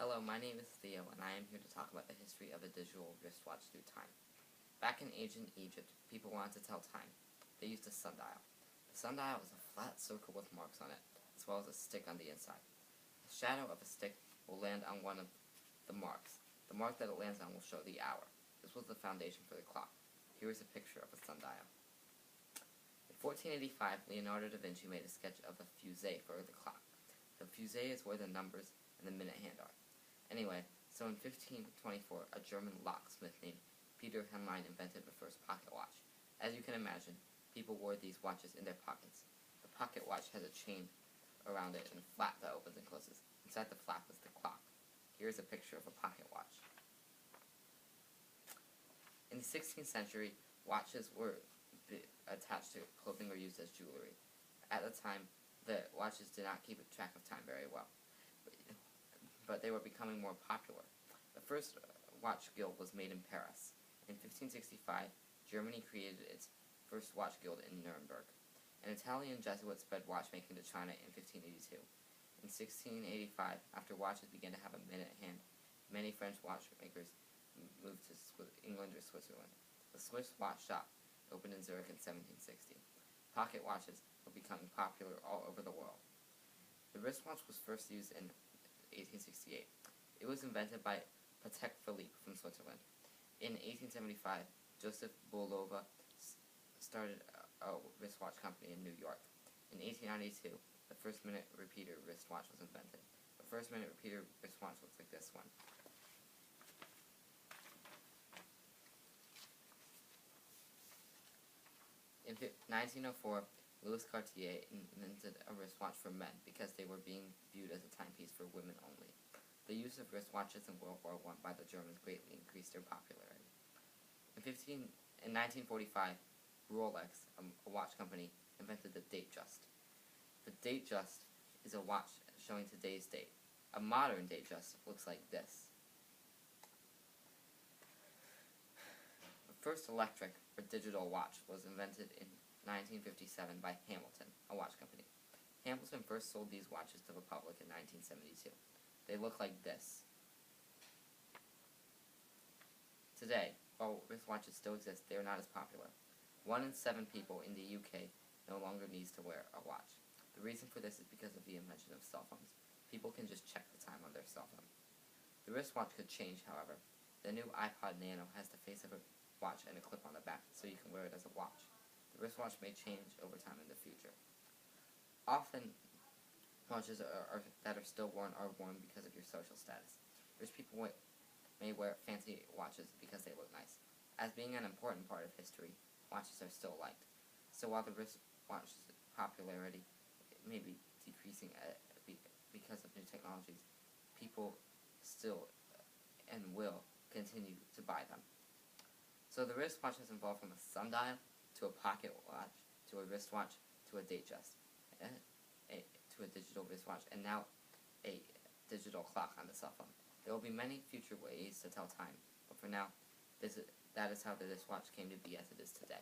Hello, my name is Theo, and I am here to talk about the history of a digital wristwatch through time. Back in ancient Egypt, people wanted to tell time. They used a sundial. The sundial is a flat circle with marks on it, as well as a stick on the inside. The shadow of a stick will land on one of the marks. The mark that it lands on will show the hour. This was the foundation for the clock. Here is a picture of a sundial. In 1485, Leonardo da Vinci made a sketch of a fusee for the clock. The fusee is where the numbers and the minute hand are. Anyway, so in 1524, a German locksmith named Peter Henlein invented the first pocket watch. As you can imagine, people wore these watches in their pockets. The pocket watch has a chain around it and a flap that opens and closes. Inside the flap is the clock. Here is a picture of a pocket watch. In the 16th century, watches were attached to clothing or used as jewelry. At the time, the watches did not keep track of time very well, but they were becoming more popular. The first watch guild was made in Paris. In 1565, Germany created its first watch guild in Nuremberg. An Italian Jesuit spread watchmaking to China in 1582. In 1685, after watches began to have a minute hand, many French watchmakers moved to England or Switzerland. The Swiss watch shop opened in Zurich in 1760. Pocket watches were becoming popular all over the world. The wristwatch was first used in 1868. It was invented by Patek Philippe from Switzerland. In 1875, Joseph Bulova started a wristwatch company in New York. In 1892, the first minute repeater wristwatch was invented. The first minute repeater wristwatch looks like this one. In 1904, Louis Cartier invented a wristwatch for men because they were being viewed as a timepiece for women only. The use of wristwatches in World War I by the Germans greatly increased their popularity. In 1945, Rolex, a watch company, invented the Datejust. The Datejust is a watch showing today's date. A modern Datejust looks like this. The first electric or digital watch was invented in 1957 by Hamilton, a watch company. Hamilton first sold these watches to the public in 1972. They look like this. Today, while wristwatches still exist, they are not as popular. 1 in 7 people in the UK no longer needs to wear a watch. The reason for this is because of the invention of cell phones. People can just check the time on their cell phone. The wristwatch could change, however. The new iPod Nano has the face of a watch and a clip on the back, so you can wear it as a watch. The wristwatch may change over time in the future. Often, watches that are still worn are worn because of your social status. Rich people may wear fancy watches because they look nice. As being an important part of history, watches are still liked. So while the wristwatch's popularity may be decreasing because of new technologies, people still and will continue to buy them. So the wristwatch has evolved from a sundial to a pocket watch to a wristwatch to a Datejust, to a digital wristwatch, and now a digital clock on the cell phone. There will be many future ways to tell time, but for now, that is how the wristwatch came to be as it is today.